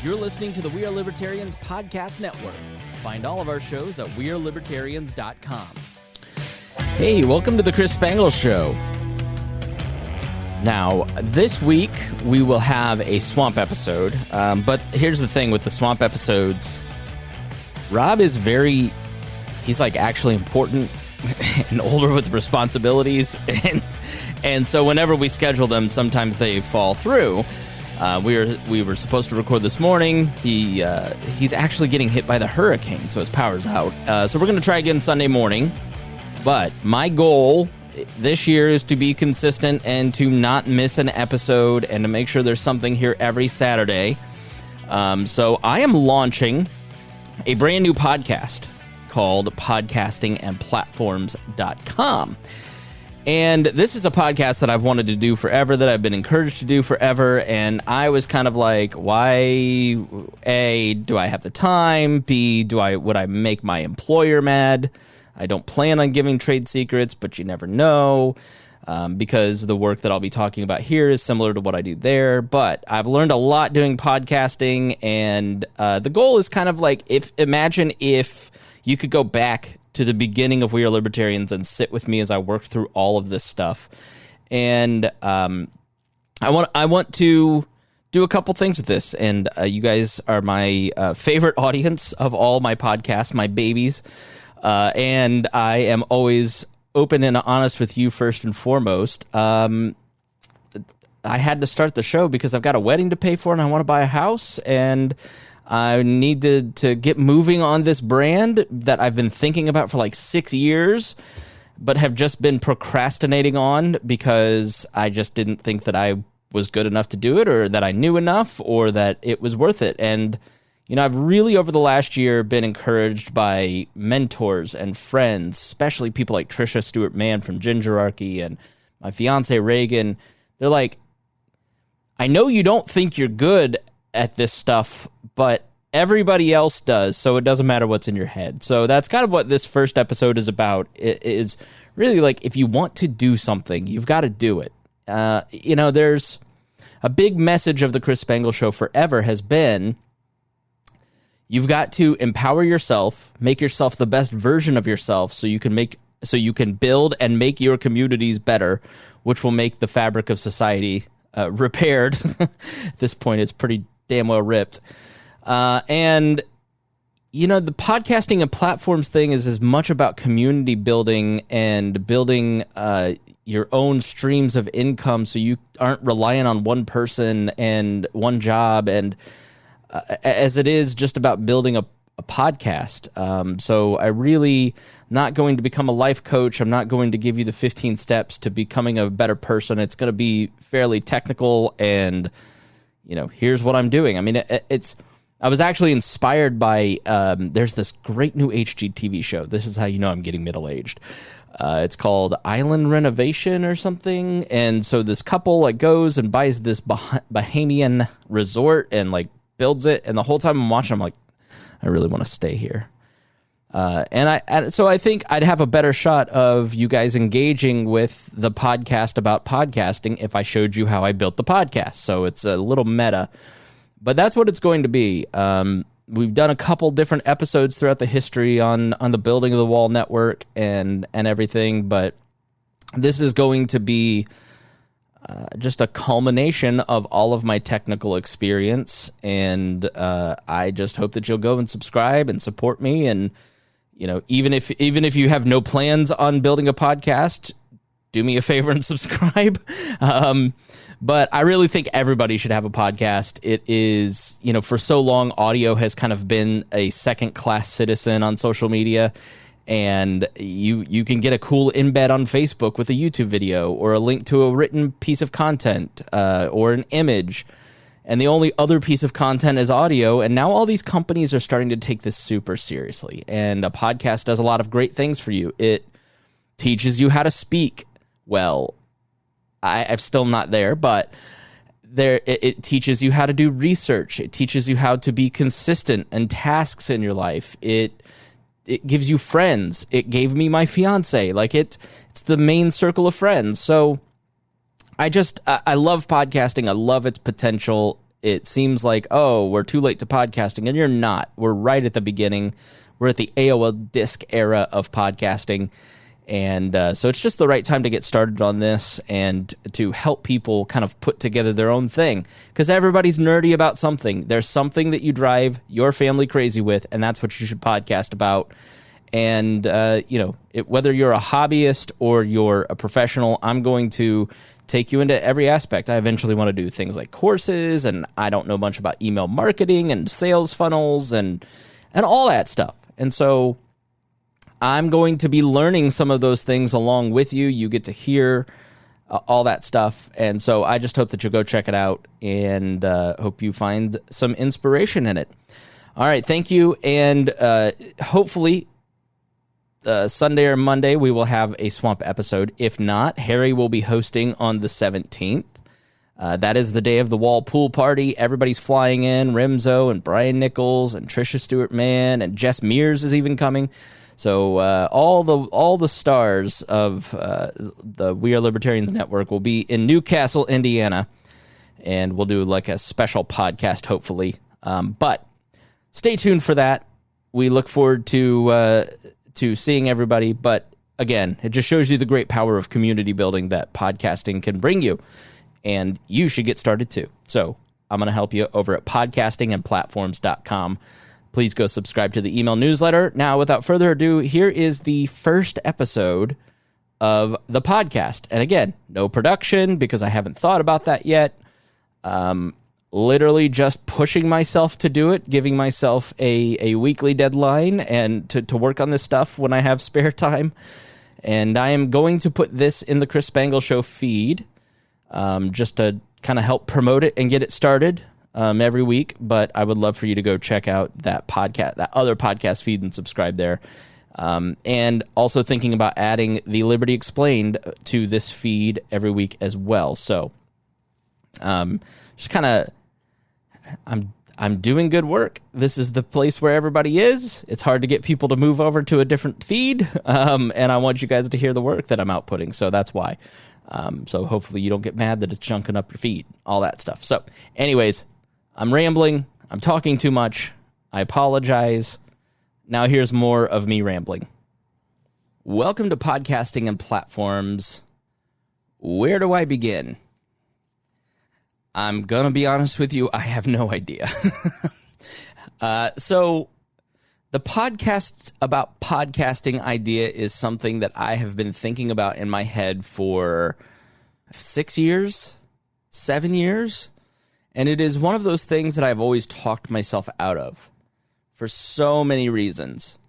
You're listening to the We Are Libertarians podcast network. Find all of our shows at wearelibertarians.com. Hey, welcome to the Chris Spangle Show. Now, this week we will have a swamp episode, but here's the thing with the swamp episodes. Rob is he's like actually important and older with responsibilities, and so whenever we schedule them, sometimes they fall through. We were supposed to record this morning. He's actually getting hit by the hurricane, so his power's out. So we're going to try again Sunday morning. But my goal this year is to be consistent and to not miss an episode and to make sure there's something here every Saturday. So I am launching a brand new podcast called podcastingandplatforms.com. And this is a podcast that I've wanted to do forever, that I've been encouraged to do forever, and I was kind of like, why, A, do I have the time? B, would I make my employer mad? I don't plan on giving trade secrets, but you never know, because the work that I'll be talking about here is similar to what I do there. But I've learned a lot doing podcasting, and the goal is kind of like, imagine if you could go back to the beginning of We Are Libertarians and sit with me as I work through all of this stuff. And I want to do a couple things with this. And you guys are my favorite audience of all my podcasts, my babies. And I am always open and honest with you first and foremost. I had to start the show because I've got a wedding to pay for and I want to buy a house, and I need to get moving on this brand that I've been thinking about for like 6 years, but have just been procrastinating on because I just didn't think that I was good enough to do it, or that I knew enough, or that it was worth it. And, you know, I've really over the last year been encouraged by mentors and friends, especially people like Trisha Stewart Mann from Gingerarchy and my fiance Reagan. They're like, I know you don't think you're good at this stuff, but everybody else does, so it doesn't matter what's in your head. So that's kind of what this first episode is about. It is really like, if you want to do something, you've got to do it. There's a big message of the Chris Spangle Show forever has been, you've got to empower yourself, make yourself the best version of yourself, so you can build and make your communities better, which will make the fabric of society repaired. At this point, it's pretty damn well ripped. And, you know, the podcasting and platforms thing is as much about community building and building your own streams of income, so you aren't relying on one person and one job, and as it is just about building a podcast. So I really not going to become a life coach. I'm not going to give you the 15 steps to becoming a better person. It's going to be fairly technical, and, you know, here's what I'm doing. I mean, I was actually inspired by, there's this great new HGTV show. This is how you know I'm getting middle-aged. It's called Island Renovation or something. And so this couple like goes and buys this Bahamian resort and like builds it. And the whole time I'm watching, I'm like, I really want to stay here. So I think I'd have a better shot of you guys engaging with the podcast about podcasting if I showed you how I built the podcast. So it's a little meta, but that's what it's going to be. We've done a couple different episodes throughout the history on the Building of the Wall network and everything, but this is going to be just a culmination of all of my technical experience, and I just hope that you'll go and subscribe and support me. And, you know, even if you have no plans on building a podcast, do me a favor and subscribe. But I really think everybody should have a podcast. It is, you know, for so long, audio has kind of been a second-class citizen on social media. And you can get a cool embed on Facebook with a YouTube video or a link to a written piece of content or an image. And the only other piece of content is audio. And now all these companies are starting to take this super seriously. And a podcast does a lot of great things for you. It teaches you how to speak well. I'm still not there, but it teaches you how to do research. It teaches you how to be consistent and tasks in your life. It gives you friends. It gave me my fiance. Like it's the main circle of friends. So I love podcasting. I love its potential. it seems like, oh, we're too late to podcasting, and you're not. We're right at the beginning. We're at the AOL disk era of podcasting, and so it's just the right time to get started on this and to help people kind of put together their own thing, because everybody's nerdy about something. There's something that you drive your family crazy with, and that's what you should podcast about. And, whether you're a hobbyist or you're a professional, I'm going to take you into every aspect. I eventually want to do things like courses, and I don't know much about email marketing and sales funnels and all that stuff. And so I'm going to be learning some of those things along with you. You get to hear all that stuff. And so I just hope that you'll go check it out, and hope you find some inspiration in it. All right. Thank you. And hopefully Sunday or Monday, we will have a Swamp episode. If not, Harry will be hosting on the 17th. That is the day of the Wall Pool Party. Everybody's flying in. Rimzo and Brian Nichols and Trisha Stewart-Mann and Jess Mears is even coming. So all the stars of the We Are Libertarians network will be in Newcastle, Indiana, and we'll do like a special podcast, hopefully. But stay tuned for that. We look forward to seeing everybody. But again, it just shows you the great power of community building that podcasting can bring you. And you should get started too. So I'm going to help you over at podcastingandplatforms.com. Please go subscribe to the email newsletter. Now, without further ado, here is the first episode of the podcast. And again, no production because I haven't thought about that yet. Literally just pushing myself to do it, giving myself a weekly deadline and to work on this stuff when I have spare time. And I am going to put this in the Chris Spangle Show feed, just to kind of help promote it and get it started every week. But I would love for you to go check out that podcast, that other podcast feed, and subscribe there. And also thinking about adding the Liberty Explained to this feed every week as well. So just kind of, I'm doing good work. This is the place where everybody is. It's hard to get people to move over to a different feed, and I want you guys to hear the work that I'm outputting, so that's why. So hopefully you don't get mad that it's chunking up your feed, all that stuff. So anyways, I'm rambling. I'm talking too much. I apologize. Now here's more of me rambling. Welcome to Podcasting and Platforms. Where do I begin? I'm going to be honest with you, I have no idea. So the podcast about podcasting idea is something that I have been thinking about in my head for 6 years, 7 years. And it is one of those things that I've always talked myself out of for so many reasons.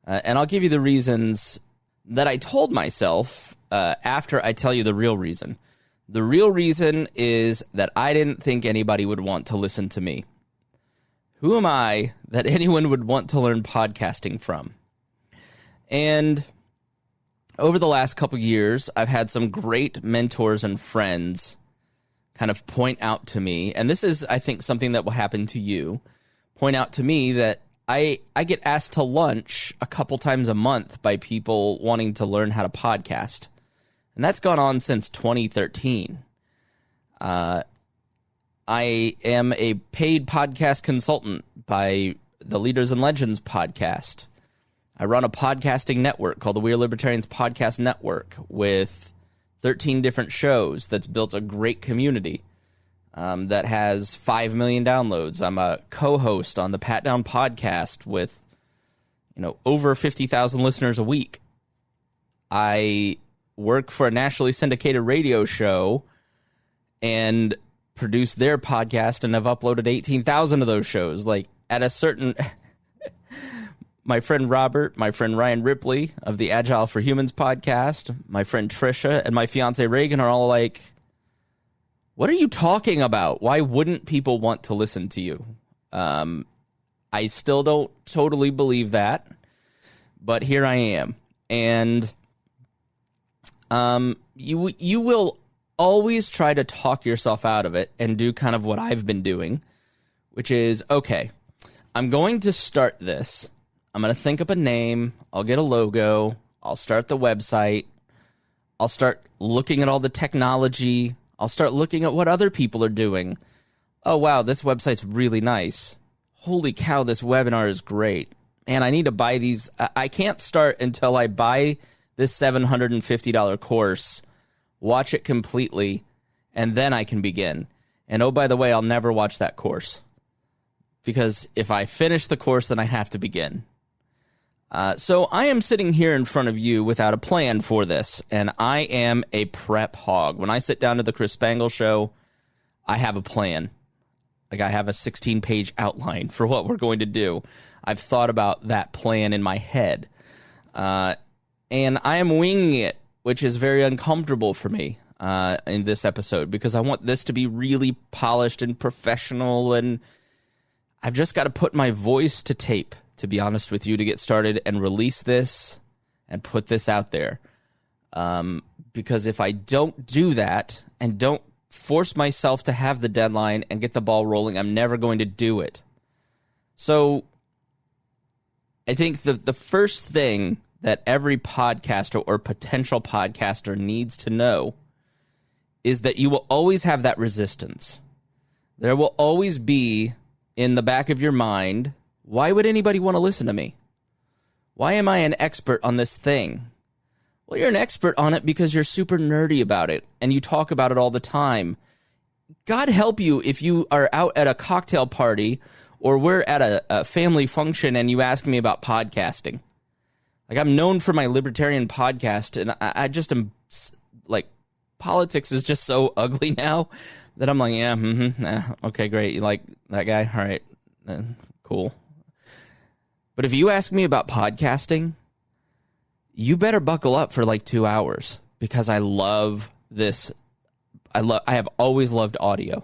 And I'll give you the reasons that I told myself after I tell you the real reason. The real reason is that I didn't think anybody would want to listen to me. Who am I that anyone would want to learn podcasting from? And over the last couple years, I've had some great mentors and friends kind of point out to me, and this is, I think, something that will happen to you, point out to me that I get asked to lunch a couple times a month by people wanting to learn how to podcast. And that's gone on since 2013. I am a paid podcast consultant by the Leaders and Legends podcast. I run a podcasting network called the We Are Libertarians Podcast Network with 13 different shows that's built a great community that has 5 million downloads. I'm a co-host on the Pat Down podcast with, over 50,000 listeners a week. I work for a nationally syndicated radio show and produce their podcast, and I've uploaded 18,000 of those shows. Like, at a certain... my friend Robert, my friend Ryan Ripley of the Agile for Humans podcast, my friend Trisha, and my fiance Reagan are all like, what are you talking about? Why wouldn't people want to listen to you? I still don't totally believe that, but here I am. And you will always try to talk yourself out of it and do kind of what I've been doing, which is, okay, I'm going to start this. I'm going to think up a name. I'll get a logo. I'll start the website. I'll start looking at all the technology. I'll start looking at what other people are doing. oh, wow, this website's really nice. Holy cow, this webinar is great. Man, I need to buy these. I can't start until I buy this $750 course, watch it completely, and then I can begin. And oh, by the way, I'll never watch that course. Because if I finish the course, then I have to begin. So I am sitting here in front of you without a plan for this, and I am a prep hog. When I sit down to the Chris Spangle show, I have a plan. Like, I have a 16-page outline for what we're going to do. I've thought about that plan in my head. And I am winging it, which is very uncomfortable for me in this episode, because I want this to be really polished and professional, and I've just got to put my voice to tape, to be honest with you, to get started and release this and put this out there. Because if I don't do that and don't force myself to have the deadline and get the ball rolling, I'm never going to do it. So I think the first thing that every podcaster or potential podcaster needs to know is that you will always have that resistance. There will always be in the back of your mind, why would anybody want to listen to me? Why am I an expert on this thing? Well, you're an expert on it because you're super nerdy about it, and you talk about it all the time. God help you if you are out at a cocktail party or we're at a family function and you ask me about podcasting. Like, I'm known for my Libertarian podcast, and I just am, like, politics is just so ugly now that I'm like, yeah, okay, great. You like that guy? All right, cool. But if you ask me about podcasting, you better buckle up for like 2 hours, because I love this. I have always loved audio.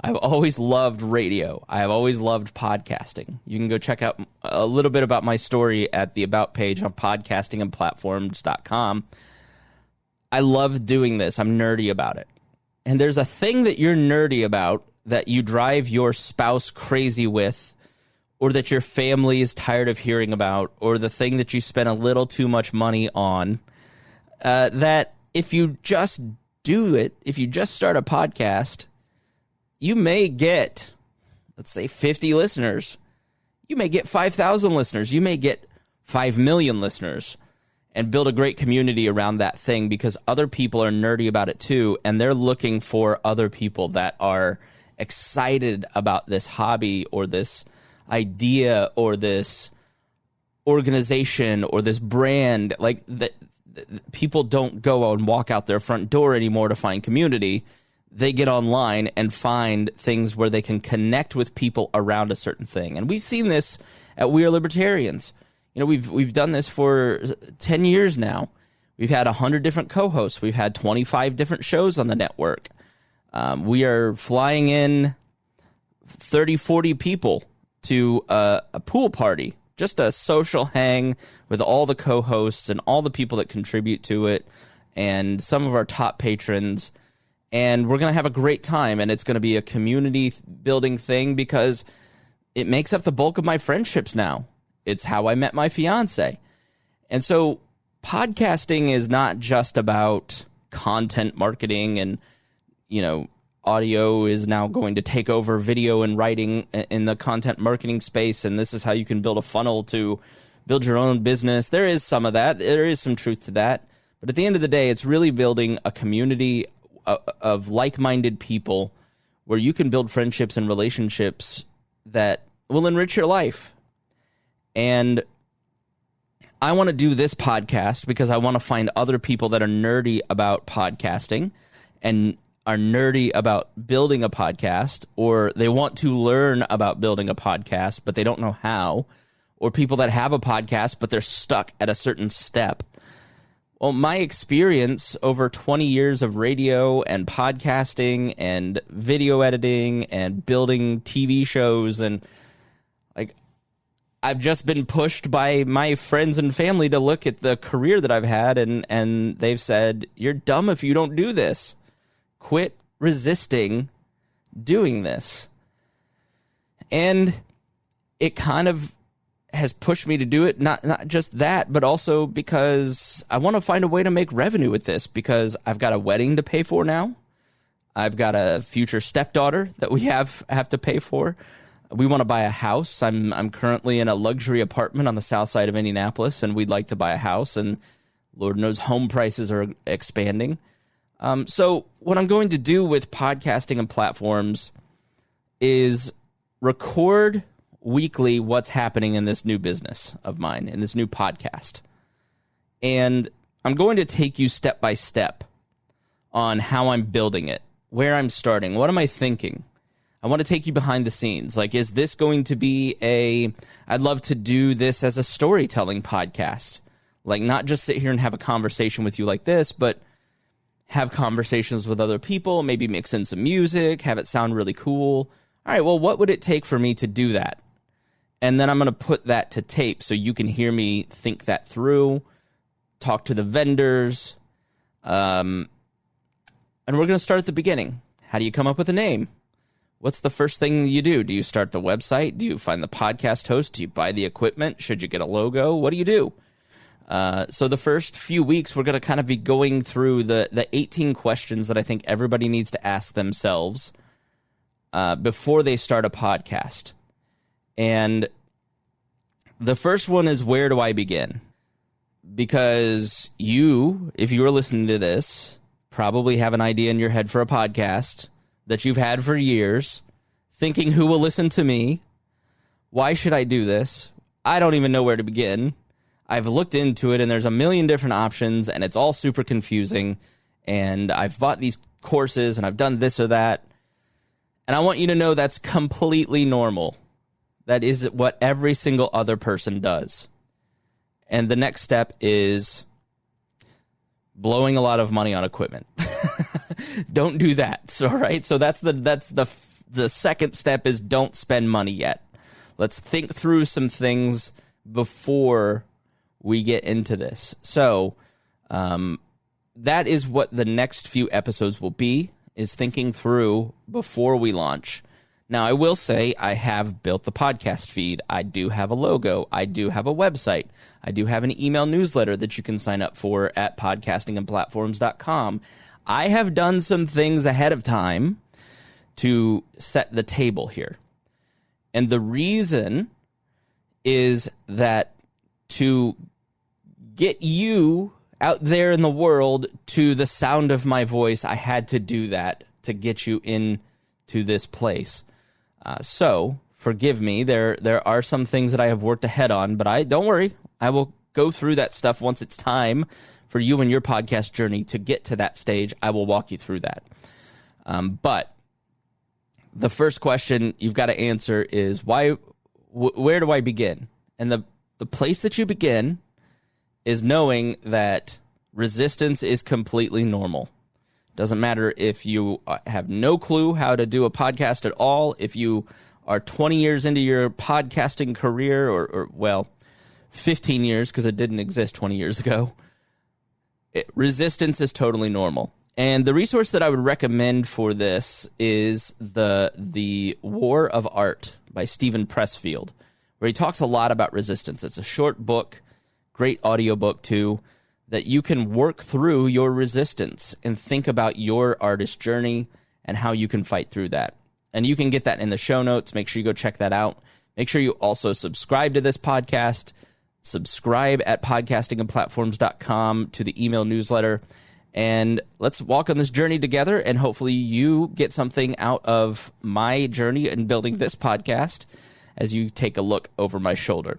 I've always loved radio. I have always loved podcasting. You can go check out a little bit about my story at the About page on podcastingandplatforms.com. I love doing this. I'm nerdy about it. And there's a thing that you're nerdy about that you drive your spouse crazy with, or that your family is tired of hearing about, or the thing that you spend a little too much money on, that if you just do it, if you just start a podcast, you may get, let's say, 50 listeners. You may get 5,000 listeners. You may get 5 million listeners, and build a great community around that thing, because other people are nerdy about it too, and they're looking for other people that are excited about this hobby or this idea or this organization or this brand. Like, that people don't go and walk out their front door anymore to find community. They get online and find things where they can connect with people around a certain thing. And we've seen this at We Are Libertarians. You know, we've done this for 10 years now. We've had 100 different co-hosts. We've had 25 different shows on the network. We are flying in 30, 40 people to a pool party, just a social hang with all the co-hosts and all the people that contribute to it, and some of our top patrons. And we're going to have a great time, and it's going to be a community-building thing, because it makes up the bulk of my friendships now. It's how I met my fiance. And so podcasting is not just about content marketing and, you know, audio is now going to take over video and writing in the content marketing space, and this is how you can build a funnel to build your own business. There is some of that. There is some truth to that. But at the end of the day, it's really building a community of like-minded people where you can build friendships and relationships that will enrich your life. And I want to do this podcast because I want to find other people that are nerdy about podcasting and are nerdy about building a podcast, or they want to learn about building a podcast, but they don't know how, or people that have a podcast, but they're stuck at a certain step. Well, my experience over 20 years of radio and podcasting and video editing and building TV shows, and like, I've just been pushed by my friends and family to look at the career that I've had, and they've said, you're dumb if you don't do this. Quit resisting doing this. And it kind of has pushed me to do it, not just that, but also because I want to find a way to make revenue with this, because I've got a wedding to pay for now. I've got a future stepdaughter that we have to pay for. We want to buy a house. I'm currently in a luxury apartment on the south side of Indianapolis, and we'd like to buy a house, and Lord knows home prices are expanding. So what I'm going to do with podcasting and platforms is record weekly what's happening in this new business of mine, in this new podcast. And I'm going to take you step by step on how I'm building it, where I'm starting, what am I thinking? I want to take you behind the scenes. Like, is this going to be I'd love to do this as a storytelling podcast. Like, not just sit here and have a conversation with you like this, but have conversations with other people, maybe mix in some music, have it sound really cool. All right, well, what would it take for me to do that? And then I'm going to put that to tape so you can hear me think that through, talk to the vendors, and we're going to start at the beginning. How do you come up with a name? What's the first thing you do? Do you start the website? Do you find the podcast host? Do you buy the equipment? Should you get a logo? What do you do? So the first few weeks, we're going to kind of be going through the 18 questions that I think everybody needs to ask themselves before they start a podcast. And the first one is, where do I begin? Because you, if you are listening to this, probably have an idea in your head for a podcast that you've had for years, thinking, who will listen to me? Why should I do this? I don't even know where to begin. I've looked into it, and there's a million different options, and it's all super confusing, and I've bought these courses, and I've done this or that, and I want you to know that's completely normal. That is what every single other person does. And the next step is blowing a lot of money on equipment. Don't do that. So, right? So that's the second step is don't spend money yet. Let's think through some things before we get into this. So that is what the next few episodes will be, is thinking through before we launch. Now, I will say I have built the podcast feed. I do have a logo. I do have a website. I do have an email newsletter that you can sign up for at podcastingandplatforms.com. I have done some things ahead of time to set the table here. And the reason is that to get you out there in the world to the sound of my voice, I had to do that to get you into this place. So forgive me. There are some things that I have worked ahead on, but don't worry. I will go through that stuff once it's time for you and your podcast journey to get to that stage. I will walk you through that. But the first question you've got to answer is where do I begin? And the place that you begin is knowing that resistance is completely normal. Doesn't matter if you have no clue how to do a podcast at all, if you are 20 years into your podcasting career, or 15 years, because it didn't exist 20 years ago. Resistance is totally normal. And the resource that I would recommend for this is the War of Art by Stephen Pressfield, where he talks a lot about resistance. It's a short book, great audiobook too, that you can work through your resistance and think about your artist journey and how you can fight through that. And you can get that in the show notes. Make sure you go check that out. Make sure you also subscribe to this podcast. Subscribe at podcastingandplatforms.com to the email newsletter. And let's walk on this journey together, and hopefully you get something out of my journey in building this podcast as you take a look over my shoulder.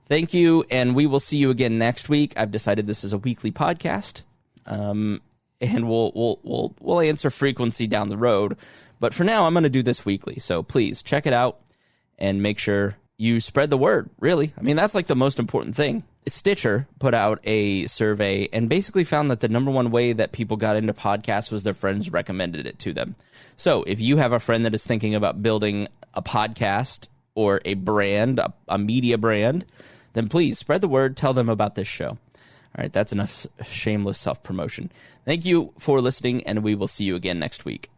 Thank you, and we will see you again next week. I've decided this is a weekly podcast, and we'll answer frequency down the road. But for now, I'm going to do this weekly. So please check it out and make sure you spread the word, really. I mean, that's like the most important thing. Stitcher put out a survey and basically found that the number one way that people got into podcasts was their friends recommended it to them. So if you have a friend that is thinking about building a podcast or a brand, a media brand, then please spread the word. Tell them about this show. All right, that's enough shameless self-promotion. Thank you for listening, and we will see you again next week.